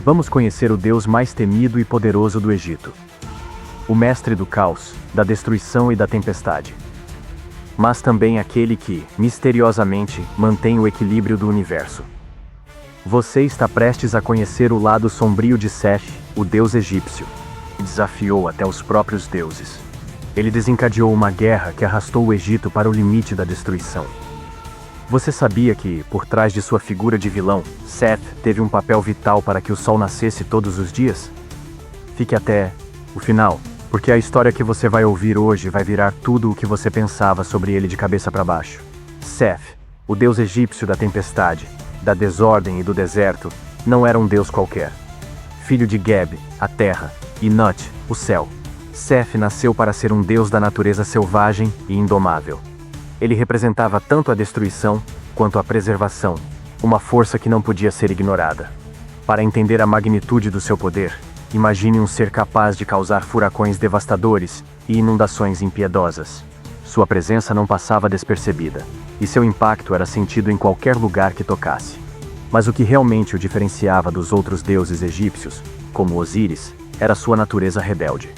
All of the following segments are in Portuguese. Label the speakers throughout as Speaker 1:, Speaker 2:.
Speaker 1: vamos conhecer o Deus mais temido e poderoso do Egito. O mestre do caos, da destruição e da tempestade. Mas também aquele que, misteriosamente, mantém o equilíbrio do universo. Você está prestes a conhecer o lado sombrio de Seth, o deus egípcio. Desafiou até os próprios deuses. Ele desencadeou uma guerra que arrastou o Egito para o limite da destruição. Você sabia que, por trás de sua figura de vilão, Seth teve um papel vital para que o sol nascesse todos os dias? Fique até o final, porque a história que você vai ouvir hoje vai virar tudo o que você pensava sobre ele de cabeça para baixo. Seth, o deus egípcio da tempestade, da desordem e do deserto, não era um deus qualquer. Filho de Geb, a terra, e Nut, o céu, Seth nasceu para ser um deus da natureza selvagem e indomável. Ele representava tanto a destruição quanto a preservação, uma força que não podia ser ignorada. Para entender a magnitude do seu poder, imagine um ser capaz de causar furacões devastadores e inundações impiedosas. Sua presença não passava despercebida, e seu impacto era sentido em qualquer lugar que tocasse. Mas o que realmente o diferenciava dos outros deuses egípcios, como Osíris, era sua natureza rebelde.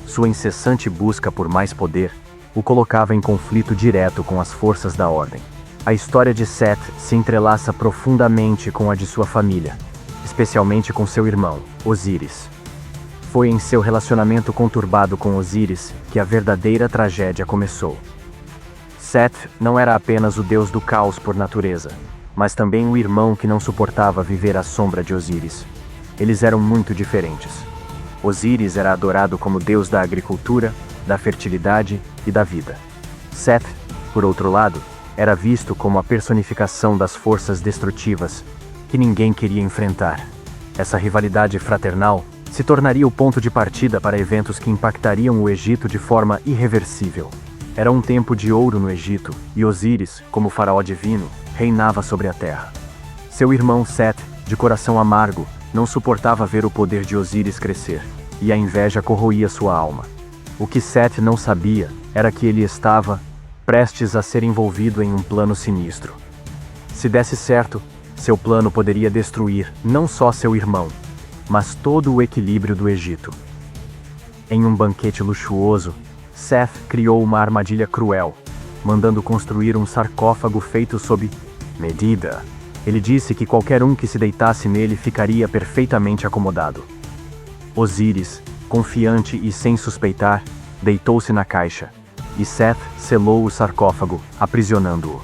Speaker 1: Sua incessante busca por mais poder o colocava em conflito direto com as forças da ordem. A história de Seth se entrelaça profundamente com a de sua família, especialmente com seu irmão, Osíris. Foi em seu relacionamento conturbado com Osíris que a verdadeira tragédia começou. Seth não era apenas o deus do caos por natureza, mas também o irmão que não suportava viver à sombra de Osíris. Eles eram muito diferentes. Osíris era adorado como deus da agricultura, da fertilidade e da vida. Seth, por outro lado, era visto como a personificação das forças destrutivas que ninguém queria enfrentar. Essa rivalidade fraternal se tornaria o ponto de partida para eventos que impactariam o Egito de forma irreversível. Era um tempo de ouro no Egito, e Osíris, como faraó divino, reinava sobre a terra. Seu irmão Seth, de coração amargo, não suportava ver o poder de Osíris crescer, e a inveja corroía sua alma. O que Seth não sabia era que ele estava prestes a ser envolvido em um plano sinistro. Se desse certo, seu plano poderia destruir não só seu irmão, mas todo o equilíbrio do Egito. Em um banquete luxuoso, Seth criou uma armadilha cruel, mandando construir um sarcófago feito sob medida. Ele disse que qualquer um que se deitasse nele ficaria perfeitamente acomodado. Osíris, confiante e sem suspeitar, deitou-se na caixa, e Seth selou o sarcófago, aprisionando-o.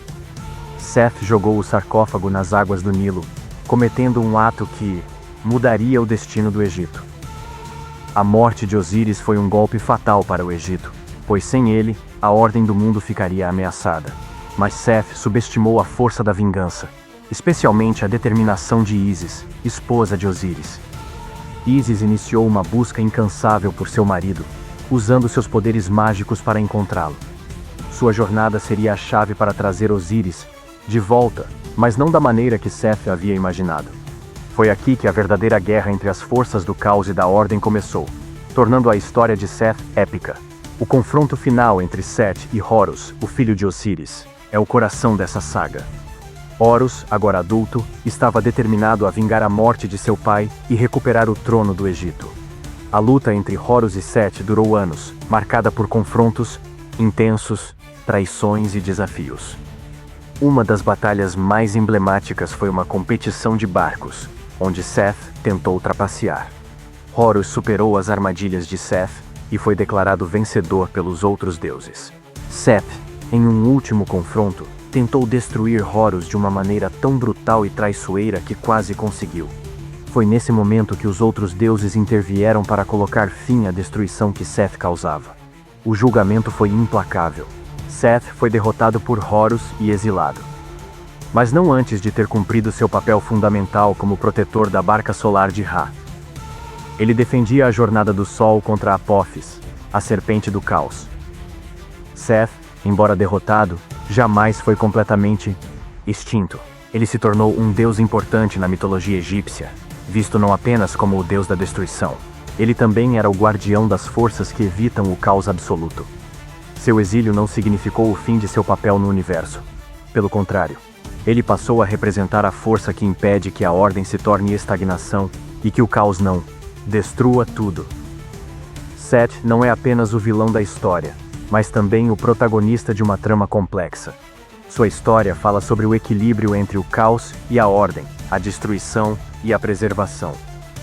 Speaker 1: Seth jogou o sarcófago nas águas do Nilo, cometendo um ato que mudaria o destino do Egito. A morte de Osíris foi um golpe fatal para o Egito, pois sem ele, a ordem do mundo ficaria ameaçada. Mas Seth subestimou a força da vingança, especialmente a determinação de Ísis, esposa de Osíris. Ísis iniciou uma busca incansável por seu marido, usando seus poderes mágicos para encontrá-lo. Sua jornada seria a chave para trazer Osíris de volta, mas não da maneira que Seth havia imaginado. Foi aqui que a verdadeira guerra entre as forças do caos e da ordem começou, tornando a história de Seth épica. O confronto final entre Seth e Horus, o filho de Osíris, é o coração dessa saga. Horus, agora adulto, estava determinado a vingar a morte de seu pai e recuperar o trono do Egito. A luta entre Horus e Seth durou anos, marcada por confrontos intensos, traições e desafios. Uma das batalhas mais emblemáticas foi uma competição de barcos, onde Seth tentou trapacear. Horus superou as armadilhas de Seth e foi declarado vencedor pelos outros deuses. Seth, em um último confronto, tentou destruir Horus de uma maneira tão brutal e traiçoeira que quase conseguiu. Foi nesse momento que os outros deuses intervieram para colocar fim à destruição que Seth causava. O julgamento foi implacável. Seth foi derrotado por Horus e exilado. Mas não antes de ter cumprido seu papel fundamental como protetor da barca solar de Ra. Ele defendia a jornada do Sol contra Apófis, a serpente do caos. Seth, embora derrotado, jamais foi completamente extinto. Ele se tornou um deus importante na mitologia egípcia, visto não apenas como o deus da destruição. Ele também era o guardião das forças que evitam o caos absoluto. Seu exílio não significou o fim de seu papel no universo. Pelo contrário, ele passou a representar a força que impede que a ordem se torne estagnação e que o caos não destrua tudo. Seth não é apenas o vilão da história, mas também o protagonista de uma trama complexa. Sua história fala sobre o equilíbrio entre o caos e a ordem, a destruição e a preservação.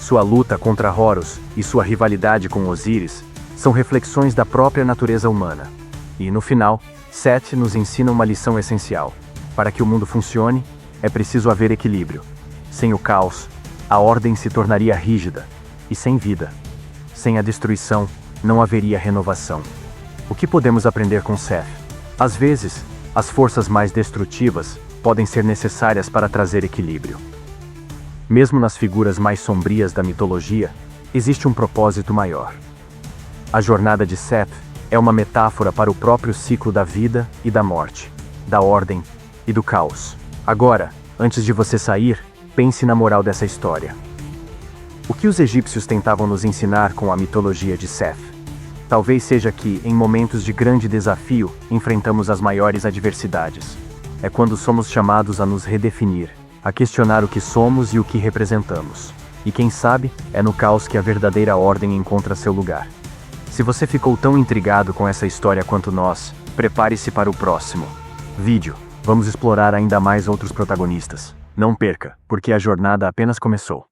Speaker 1: Sua luta contra Horus e sua rivalidade com Osíris são reflexões da própria natureza humana. E, no final, Seth nos ensina uma lição essencial. Para que o mundo funcione, é preciso haver equilíbrio. Sem o caos, a ordem se tornaria rígida, e sem vida. Sem a destruição, não haveria renovação. O que podemos aprender com Seth? Às vezes, as forças mais destrutivas podem ser necessárias para trazer equilíbrio. Mesmo nas figuras mais sombrias da mitologia, existe um propósito maior. A jornada de Seth é uma metáfora para o próprio ciclo da vida e da morte, da ordem e do caos. Agora, antes de você sair, pense na moral dessa história. O que os egípcios tentavam nos ensinar com a mitologia de Seth? Talvez seja que, em momentos de grande desafio, enfrentamos as maiores adversidades. É quando somos chamados a nos redefinir, a questionar o que somos e o que representamos. E quem sabe, é no caos que a verdadeira ordem encontra seu lugar. Se você ficou tão intrigado com essa história quanto nós, prepare-se para o próximo vídeo. Vamos explorar ainda mais outros protagonistas. Não perca, porque a jornada apenas começou.